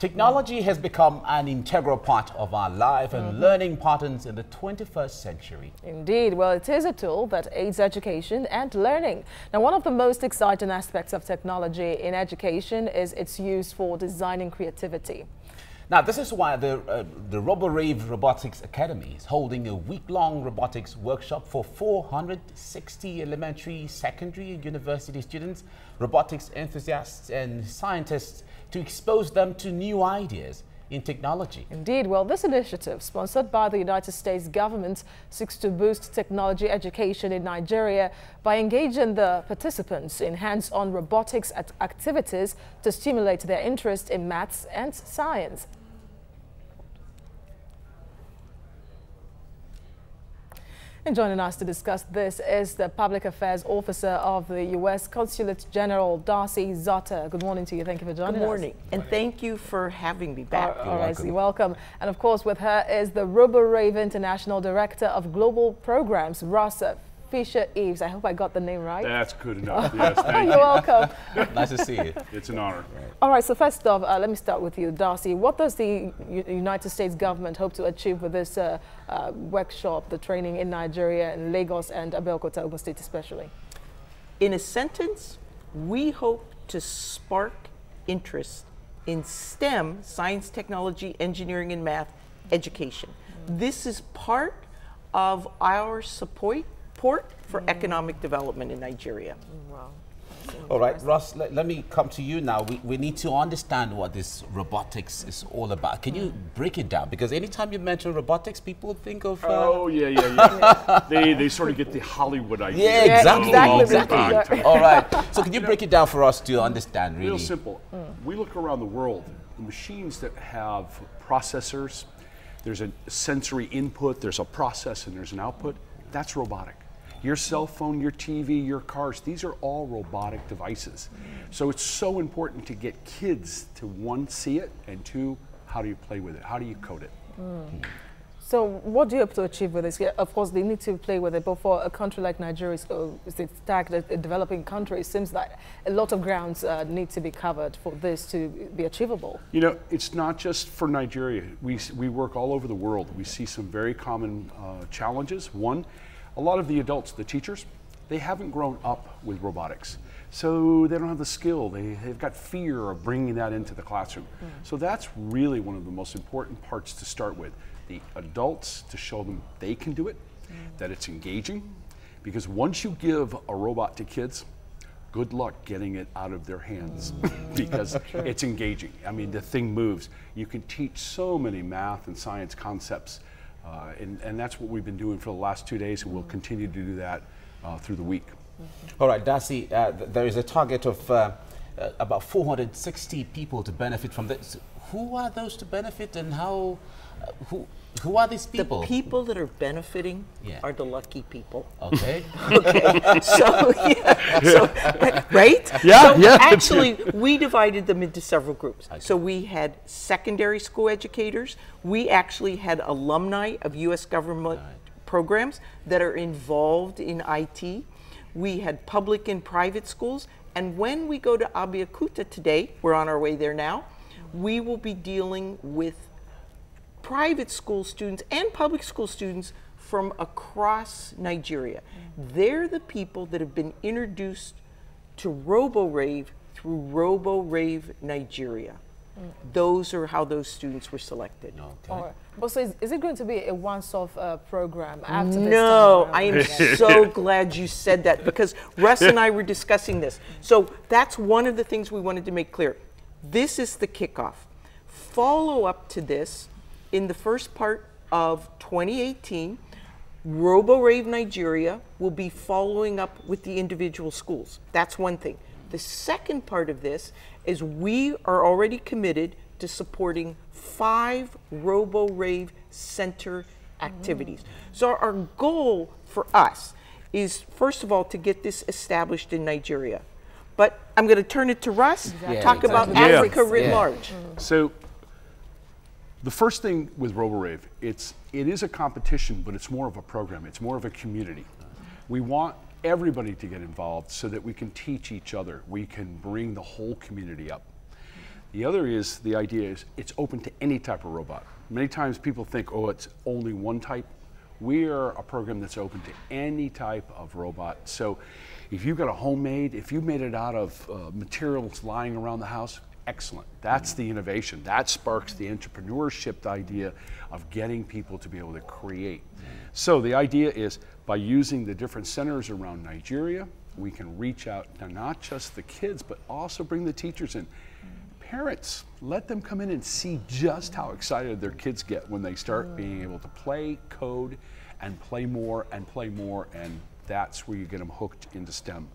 Technology has become an integral part of our life and learning patterns in the 21st century. Indeed. Well, it is a tool that aids education and learning. Now, one of the most exciting aspects of technology in education is its use for designing creativity. Now, this is why the RoboRave Robotics Academy is holding a week-long robotics workshop for 460 elementary, secondary, and university students, robotics enthusiasts, and scientists to expose them to new ideas in technology. Indeed. Well, this initiative, sponsored by the United States government, seeks to boost technology education in Nigeria by engaging the participants in hands-on robotics activities to stimulate their interest in maths and science. And joining us to discuss this is the Public Affairs Officer of the U.S. Consulate General, Darcy Zotter. Good morning to you. Thank you for joining us. Good morning. And thank you for having me back. All right, you're welcome. And of course, with her is the RoboRave International Director of Global Programs, Russ Fisher-Eves. I hope I got the name right. That's good enough. Yes, thank you. You're welcome. Nice to see you. It's an honor. All right, so first off, let me start with you, Darcy. What does the United States government hope to achieve with this workshop, the training in Nigeria, in Lagos and Abeokuta, Ogun State especially? In a sentence, we hope to spark interest in STEM, science, technology, engineering, and math education. This is part of our support for economic development in Nigeria. Wow. All right, Ross, let me come to you now. We need to understand what this robotics is all about. Can you break it down? Because anytime you mention robotics, people think of... Oh, yeah. They sort of get the Hollywood idea. Yeah, exactly. All right. So can you break it down for us to understand, really? Real simple. We look around the world, the machines that have processors, there's a sensory input, there's a process, and there's an output. That's robotic. Your cell phone, your TV, your cars, these are all robotic devices. So it's so important to get kids to, one, see it, and two, how do you play with it? How do you code it? So what do you hope to achieve with this? Yeah, of course, they need to play with it, but for a country like Nigeria, it's tagged as a developing country, it seems that a lot of grounds need to be covered for this to be achievable. You know, it's not just for Nigeria. We work all over the world. We see some very common challenges. One, a lot of the adults, the teachers, they haven't grown up with robotics. So they don't have the skill. They've got fear of bringing that into the classroom. So that's really one of the most important parts to start with. The adults, to show them they can do it, that it's engaging. Because once you give a robot to kids, good luck getting it out of their hands because it's engaging. I mean, the thing moves. You can teach so many math and science concepts. And that's what we've been doing for the last 2 days, and we'll continue to do that through the week. All right, Darcy, there is a target of about 460 people to benefit from this. Who are those to benefit, and how? Who are these people? The people that are benefiting are the lucky people. Okay. Okay. So, right? Yeah, so yeah. Actually, we divided them into several groups. Okay. So we had secondary school educators. We actually had alumni of U.S. government programs that are involved in IT. We had public and private schools. And when we go to Abeokuta today, we're on our way there now, we will be dealing with private school students and public school students from across Nigeria. They're the people that have been introduced to RoboRave through RoboRave Nigeria. Those are how those students were selected. Okay. All right. But so is it going to be a once-off program after this? No, I am so glad you said that, because Russ and I were discussing this. So that's one of the things we wanted to make clear. This is the kickoff. Follow up to this, in the first part of 2018, RoboRave Nigeria will be following up with the individual schools. That's one thing. The second part of this is we are already committed to supporting 5 RoboRave Center activities. So our goal for us is, first of all, to get this established in Nigeria. But I'm going to turn it to Russ, talk about Africa writ large. So the first thing with RoboRave, it is a competition, but it's more of a program. It's more of a community. We want everybody to get involved so that we can teach each other. We can bring the whole community up. The other is, the idea is it's open to any type of robot. Many times people think, oh, it's only one type. We are a program that's open to any type of robot. So if you've got a homemade, if you made it out of materials lying around the house, excellent. That's the innovation. That sparks the entrepreneurship idea of getting people to be able to create. So the idea is, by using the different centers around Nigeria, we can reach out to not just the kids, but also bring the teachers in. Parents, let them come in and see just how excited their kids get when they start being able to play, code, and play more, and that's where you get them hooked into STEM.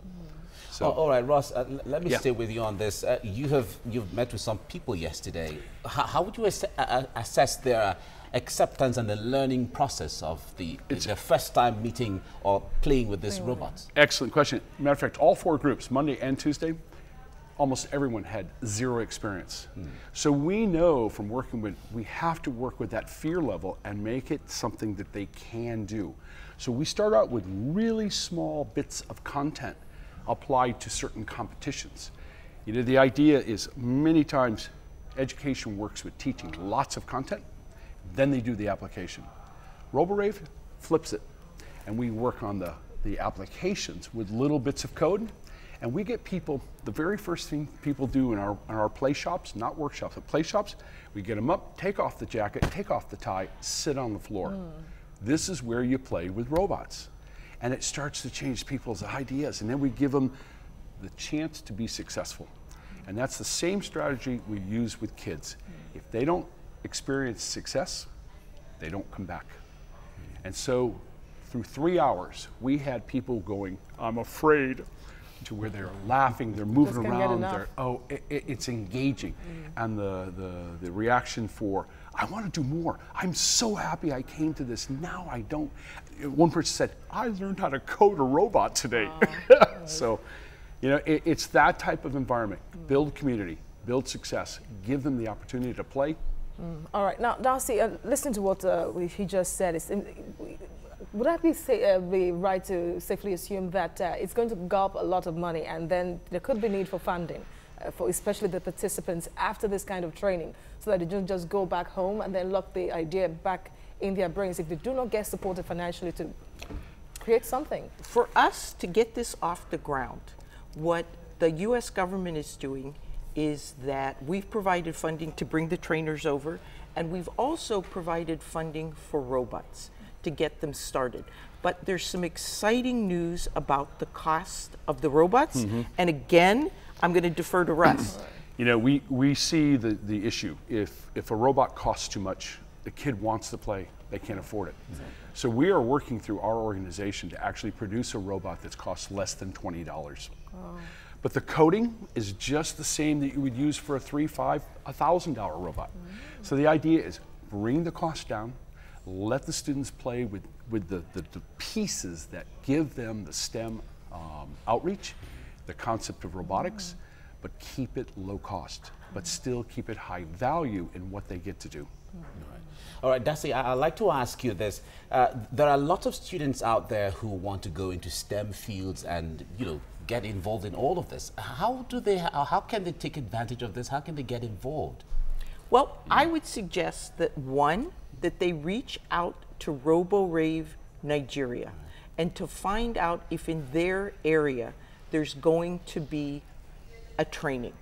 So, all right, Ross, let me stay with you on this. You've met with some people yesterday. How would you assess their acceptance and the learning process of their first time meeting or playing with these robots? Excellent question. Matter of fact, all 4 groups, Monday and Tuesday, almost everyone had 0 experience. So we know from working with, we have to work with that fear level and make it something that they can do. So we start out with really small bits of content applied to certain competitions. You know, the idea is many times education works with teaching lots of content, then they do the application. RoboRave flips it, and we work on the applications with little bits of code. And we get people, the very first thing people do in our play shops, not workshops, but play shops, we get them up, take off the jacket, take off the tie, sit on the floor. This is where you play with robots. And it starts to change people's ideas. And then we give them the chance to be successful. And that's the same strategy we use with kids. If they don't experience success, they don't come back. And so through 3 hours, we had people going, I'm afraid, to where they're laughing, they're moving around, it's engaging. And the reaction for, I want to do more. I'm so happy I came to this, now I don't. One person said, I learned how to code a robot today. So, you know, it's that type of environment. Build community, build success, give them the opportunity to play. All right, now Darcy, listen to what he just said. Would I be right to safely assume that it's going to gulp a lot of money, and then there could be need for funding, for especially the participants after this kind of training, so that they don't just go back home and then lock the idea back in their brains if they do not get supported financially to create something? For us to get this off the ground, what the U.S. government is doing is that we've provided funding to bring the trainers over, and we've also provided funding for robots to get them started. But there's some exciting news about the cost of the robots. And again, I'm going to defer to Russ. You know, we see the issue. If a robot costs too much, the kid wants to play, they can't afford it. So we are working through our organization to actually produce a robot that's costs less than $20. But the coding is just the same that you would use for a $3,000, $5,000, $1,000 robot. So the idea is bring the cost down, let the students play with the pieces that give them the STEM outreach, the concept of robotics, but keep it low cost, but still keep it high value in what they get to do. All right, Darcy, I'd like to ask you this. There are a lot of students out there who want to go into STEM fields and, you know, get involved in all of this. How can they take advantage of this? How can they get involved? Well, I would suggest that that they reach out to RoboRave Nigeria and to find out if in their area there's going to be a training.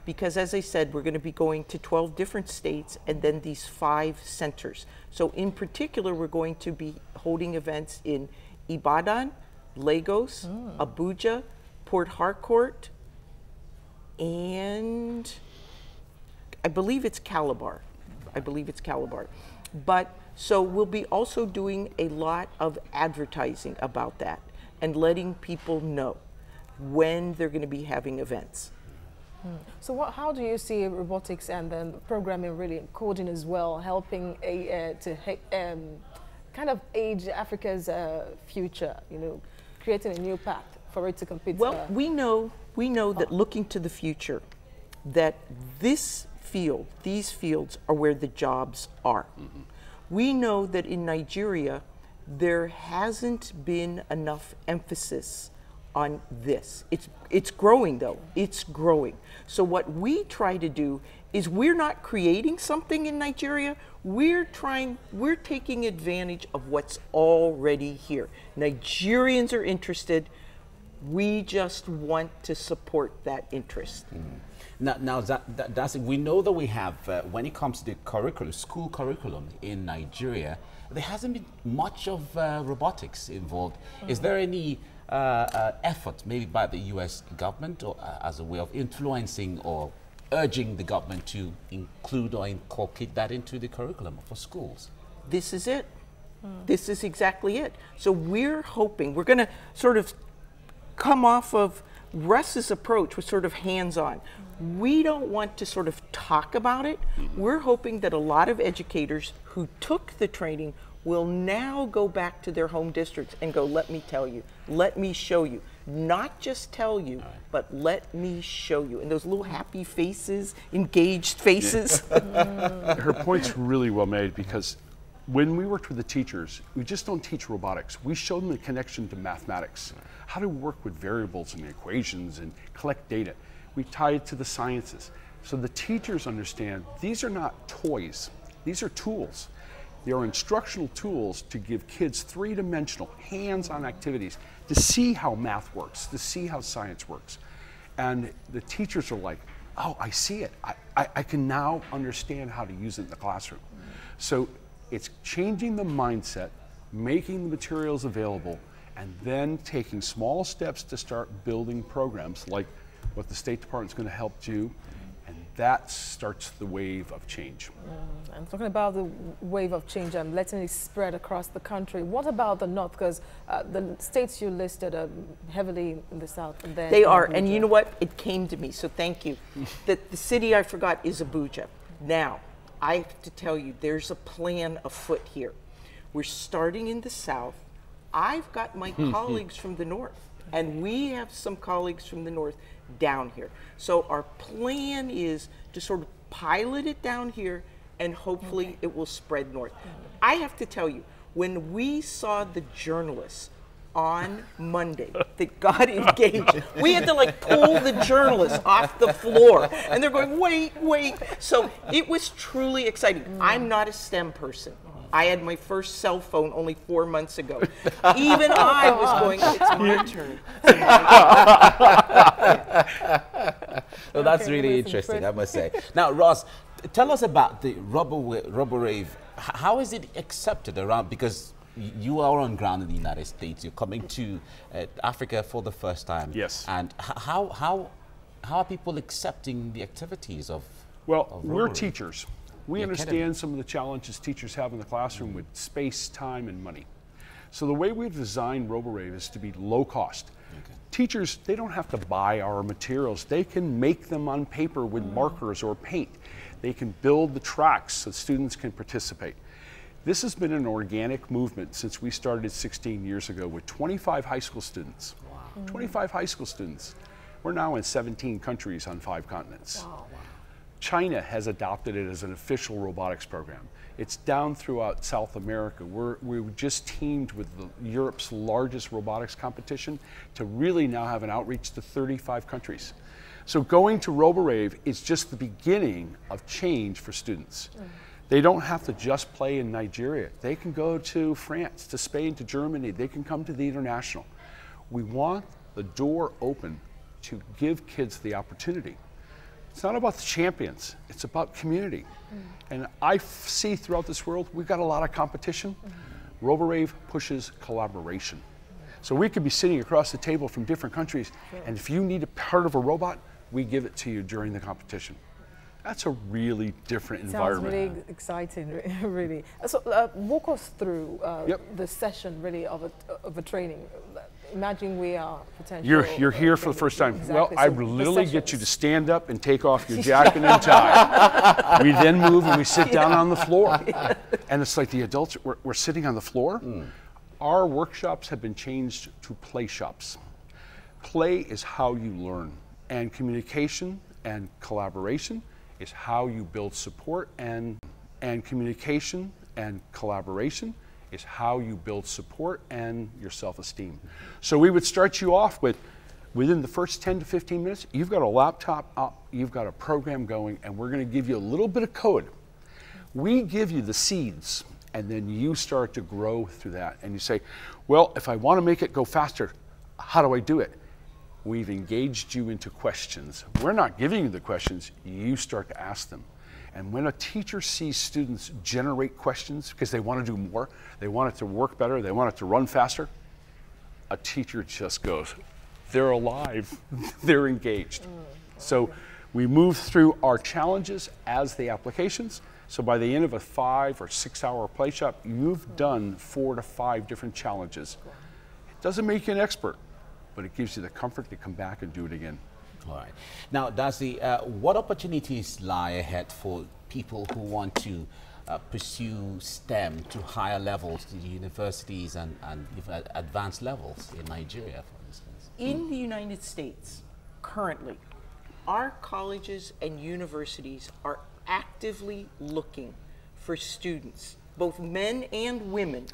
Because as I said, we're going to be going to 12 different states and then these 5 centers. So in particular, we're going to be holding events in Ibadan, Lagos, Abuja, Port Harcourt, and I believe it's Calabar. But so we'll be also doing a lot of advertising about that and letting people know when they're going to be having events. So how do you see robotics and then programming, really coding as well, helping to kind of age Africa's future, you know, creating a new path for it to compete? Well, we know that looking to the future, that these fields are where the jobs are. We know that in Nigeria, there hasn't been enough emphasis on this. It's growing though, it's growing. So what we try to do is we're not creating something in Nigeria. We're taking advantage of what's already here. Nigerians are interested. We just want to support that interest. Now that's it. We know that we have, when it comes to the curriculum, school curriculum in Nigeria, there hasn't been much of robotics involved. Is there any effort, maybe by the U.S. government, or as a way of influencing or urging the government to include or inculcate that into the curriculum for schools? This is it. This is exactly it. So we're hoping, we're going to sort of come off of Russ's approach, was sort of hands-on. We don't want to sort of talk about it. We're hoping that a lot of educators who took the training will now go back to their home districts and go, let me tell you, let me show you. Not just tell you, but let me show you. And those little happy faces, engaged faces. Her point's really well made, because when we worked with the teachers, we just don't teach robotics. We show them the connection to mathematics, how to work with variables and equations and collect data. We tie it to the sciences. So the teachers understand these are not toys, these are tools. They are instructional tools to give kids three-dimensional, hands-on activities to see how math works, to see how science works. And the teachers are like, oh, I see it. I can now understand how to use it in the classroom. So it's changing the mindset, making the materials available, and then taking small steps to start building programs like what the State Department's going to help do, and that starts the wave of change. I'm talking about the wave of change and letting it spread across the country. What about the North? Because the states you listed are heavily in the South. And then they are, and you know what? It came to me, so thank you. The city I forgot is Abuja. Now, I have to tell you, there's a plan afoot here. We're starting in the South. I've got my colleagues from the North, and we have some colleagues from the North down here. So our plan is to sort of pilot it down here, and hopefully it will spread north. I have to tell you, when we saw the journalists on Monday that got engaged, we had to like pull the journalists off the floor, and they're going, wait. So it was truly exciting. I'm not a STEM person. I had my first cell phone only 4 months ago. Even I was going, it's my turn. Well, that's really interesting, I must say. Now, Ross, tell us about the Rubber Rave. How is it accepted around, because you are on ground in the United States, you're coming to Africa for the first time. Yes. And how are people accepting the activities of we're teachers. We understand academy. some of the challenges teachers have in the classroom with space, time, and money. So the way we've designed RoboRave is to be low cost. Okay. Teachers, they don't have to buy our materials. They can make them on paper with markers or paint. They can build the tracks so students can participate. This has been an organic movement since we started 16 years ago with 25 high school students. Wow. 25 high school students. We're now in 17 countries on 5 continents. Wow. China has adopted it as an official robotics program. It's down throughout South America. We've just teamed with Europe's largest robotics competition to really now have an outreach to 35 countries. So going to RoboRave is just the beginning of change for students. They don't have to just play in Nigeria. They can go to France, to Spain, to Germany. They can come to the international. We want the door open to give kids the opportunity. It's not about the champions, it's about community. And I see throughout this world, we've got a lot of competition. RoboRave pushes collaboration. So we could be sitting across the table from different countries, and if you need a part of a robot, we give it to you during the competition. That's a really different environment. Sounds really exciting, really. So walk us through the session, really, of a training. Imagine we are potentially. You're here for the first time. Exactly. Well, I literally get you to stand up and take off your jacket and tie. We then move and we sit down on the floor. And it's like the adults, we're sitting on the floor. Our workshops have been changed to play shops. Play is how you learn, and communication and collaboration is how you build support, and communication and collaboration is how you build support and your self-esteem. So we would start you off with Within the first 10 to 15 minutes, you've got a laptop up, you've got a program going, and we're going to give you a little bit of code. We give you the seeds, and then you start to grow through that. And you say, well, if I want to make it go faster, how do I do it? We've engaged you into questions. We're not giving you the questions, you start to ask them. And when a teacher sees students generate questions because they want to do more, they want it to work better, they want it to run faster, a teacher just goes, they're alive, they're engaged. So we move through our challenges as the applications. So by the end of a 5 or 6 hour play shop, you've done 4 to 5 different challenges. It doesn't make you an expert, but it gives you the comfort to come back and do it again. All right. Now, what opportunities lie ahead for people who want to pursue STEM to higher levels, to the universities and advanced levels in Nigeria, for instance? In the United States, currently, our colleges and universities are actively looking for students, both men and women,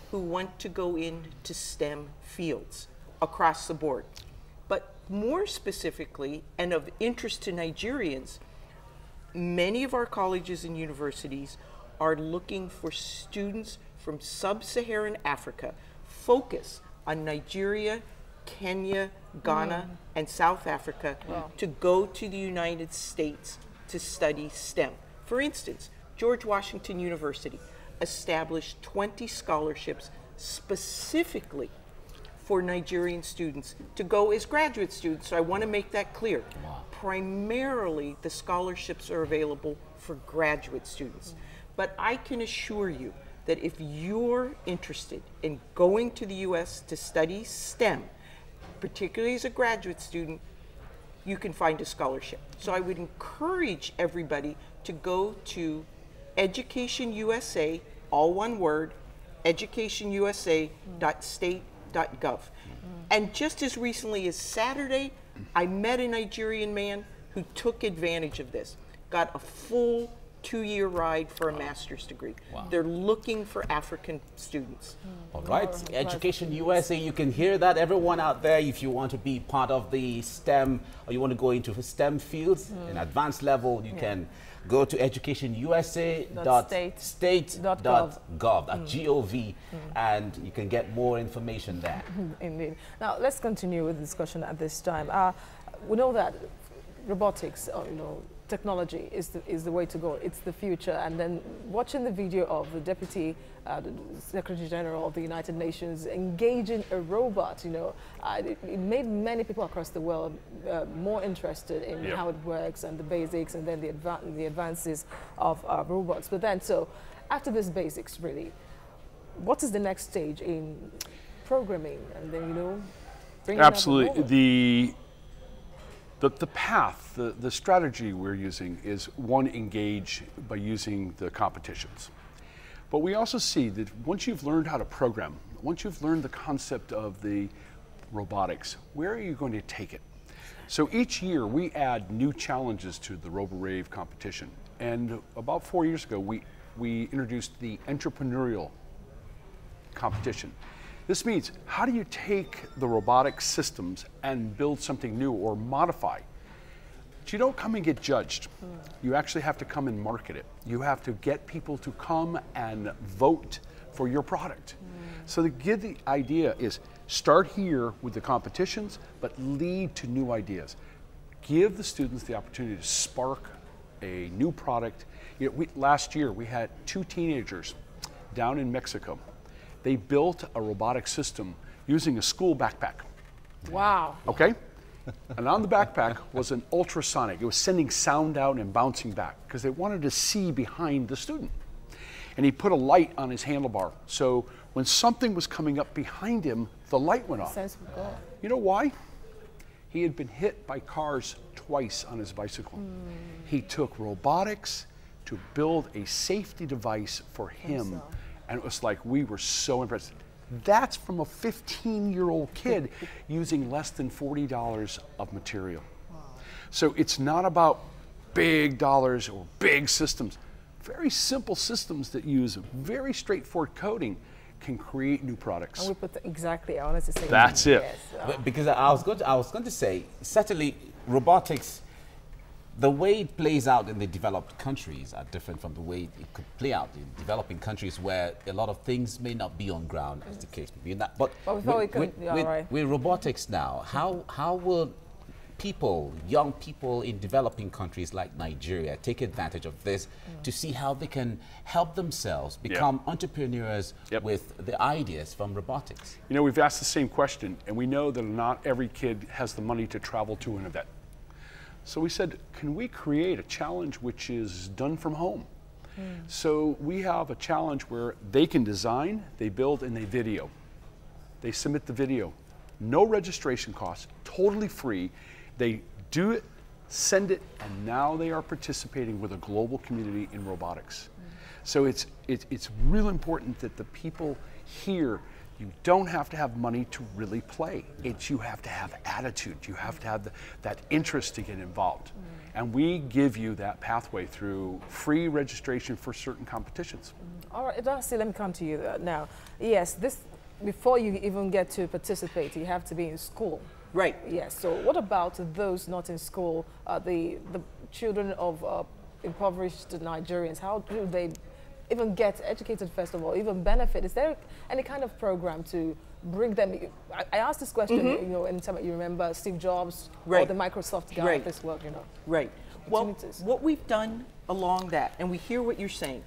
who want to go into STEM fields across the board. But more specifically, and of interest to Nigerians, many of our colleges and universities are looking for students from sub-Saharan Africa, focus on Nigeria, Kenya, Ghana, and South Africa, to go to the United States to study STEM. For instance, George Washington University established 20 scholarships specifically for Nigerian students to go as graduate students. So I want to make that clear. Primarily, the scholarships are available for graduate students. But I can assure you that if you're interested in going to the US to study STEM, particularly as a graduate student, you can find a scholarship. So I would encourage everybody to go to Education USA, all one word, educationusa.state.gov. And just as recently as Saturday, I met a Nigerian man who took advantage of this, got a full 2-year ride for a master's degree. They're looking for African students. All right, Education USA, you can hear that, everyone out there. If you want to be part of the STEM, or you want to go into STEM fields, in advanced level, you can go to educationusa.state.gov, and you can get more information there. Indeed. Now, let's continue with the discussion at this time. We know that robotics, technology is the way to go. It's the future. And then watching the video of the Deputy Secretary General of the United Nations engaging a robot, it made many people across the world more interested in how it works and the basics, and then the advances of robots. But then, so after this basics, really, what is the next stage in programming and then, bringing Absolutely. The path, the strategy we're using is, one, engage by using the competitions. But we also see that once you've learned how to program, once you've learned the concept of the robotics, where are you going to take it? So each year we add new challenges to the RoboRave competition. And about 4 years ago, we introduced the entrepreneurial competition. This means, how do you take the robotic systems and build something new or modify? But you don't come and get judged. You actually have to come and market it. You have to get people to come and vote for your product. So the idea is, start here with the competitions, but lead to new ideas. Give the students the opportunity to spark a new product. Last year, we had 2 teenagers down in Mexico. They built a robotic system using a school backpack. Wow. Okay? And on the backpack was an ultrasonic. It was sending sound out and bouncing back because they wanted to see behind the student. And he put a light on his handlebar. So when something was coming up behind him, the light went off. You know why? He had been hit by cars twice on his bicycle. He took robotics to build a safety device for him. And it was like, we were so impressed. That's from a 15-year-old kid using less than $40 of material. So it's not about big dollars or big systems. Very simple systems that use very straightforward coding can create new products. And we put exactly, I wanted to say That's it. Yes. Because I was going to say, certainly robotics, the way it plays out in the developed countries are different from the way it could play out in developing countries where a lot of things may not be on ground, as the case may be. In that. But with robotics now, how will people, young people in developing countries like Nigeria, take advantage of this to see how they can help themselves become entrepreneurs with the ideas from robotics? You know, we've asked the same question, and we know that not every kid has the money to travel to an event. So we said, can we create a challenge which is done from home? So we have a challenge where they can design, they build, and they video. They submit the video. No registration costs, totally free. They do it, send it, and now they are participating with a global community in robotics. So it's real important that the people here, you don't have to have money to really play. You have to have attitude. You have to have that interest to get involved. And we give you that pathway through free registration for certain competitions. All right, Darcy, let me come to you now. Yes, before you even get to participate, you have to be in school. Right. Yes. So what about those not in school, the children of impoverished Nigerians? How do they even get educated, first of all, even benefit? Is there any kind of program to bring them? I asked this question, you know, anytime you remember Steve Jobs or the Microsoft guy at this work, you know. Right. Well, what we've done along that, and we hear what you're saying.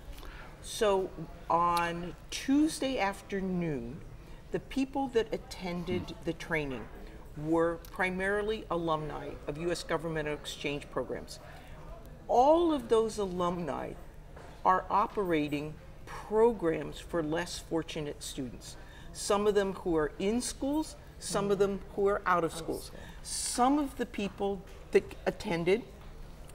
So on Tuesday afternoon, the people that attended the training were primarily alumni of U.S. government exchange programs. All of those alumni are operating programs for less fortunate students. Some of them who are in schools, some of them who are out of schools. Some of the people that attended,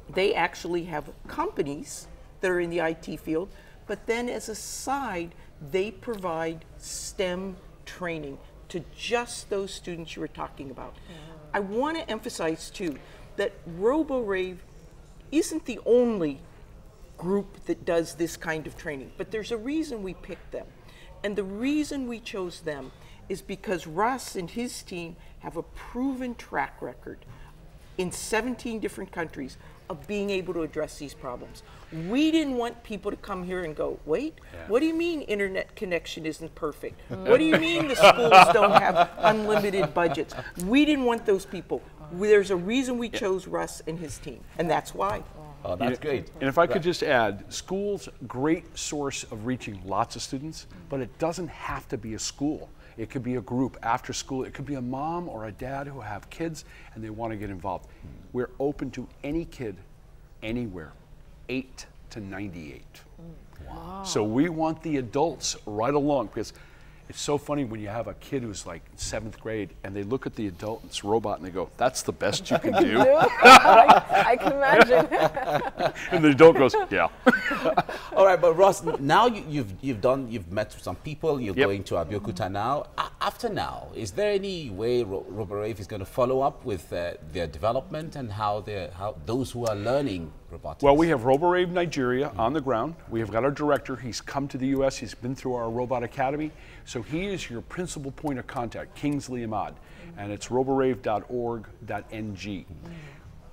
they actually have companies that are in the IT field, but then as a side, they provide STEM training to just those students you were talking about. I want to emphasize too that RoboRave isn't the only group that does this kind of training, but there's a reason we picked them. And the reason we chose them is because Russ and his team have a proven track record in 17 different countries of being able to address these problems. We didn't want people to come here and go, wait, what do you mean internet connection isn't perfect? What do you mean the schools don't have unlimited budgets? We didn't want those people. There's a reason we chose Russ and his team, and that's why. Oh, that's great. And if I could just add, schools, great source of reaching lots of students, but it doesn't have to be a school. It could be a group after school. It could be a mom or a dad who have kids and they want to get involved. We're open to any kid, anywhere, 8 to 98. Wow. So we want the adults right along, because it's so funny when you have a kid who's like 7th grade and they look at the adult, it's robot, and they go, that's the best you can do? I can imagine. And the adult goes, yeah. All right, but Ross, now you've met some people, you're going to Abeokuta now. After now, is there any way RoboRave is going to follow up with their development and how those who are learning robotics? Well, we have RoboRave Nigeria on the ground. We have got our director. He's come to the U.S. He's been through our Robot Academy. So he is your principal point of contact, Kingsley Ahmad, and it's roborave.org.ng.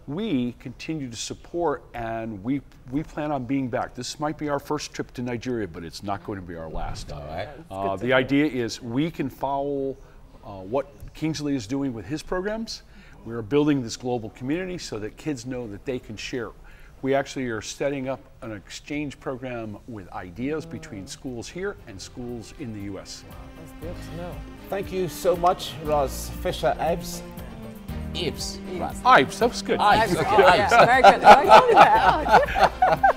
We continue to support, and we plan on being back. This might be our first trip to Nigeria, but it's not going to be our last. All right. The idea is we can follow what Kingsley is doing with his programs. We are building this global community so that kids know that they can share. We actually are setting up an exchange program with ideas between schools here and schools in the U.S. Wow, that's good to know. Thank you so much, Ross Fisher Ives. Ives. Ives, that was good. Ives, okay, Ives. American.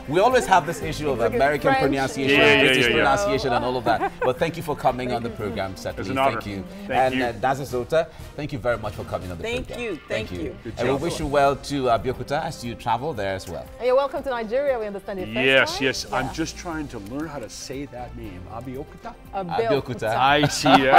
We always have this issue of American pronunciation, British pronunciation, and all of that. But thank you for coming on the program, certainly. It's an honor. Thank you. Thank you. And Daza Zota, thank you very much for coming on the program. Thank you. And we wish you well to Abeokuta as you travel there as well. And you're welcome to Nigeria. We understand your first Yes, time. yes. Yeah. I'm just trying to learn how to say that name. Abeokuta? Abeokuta. I see.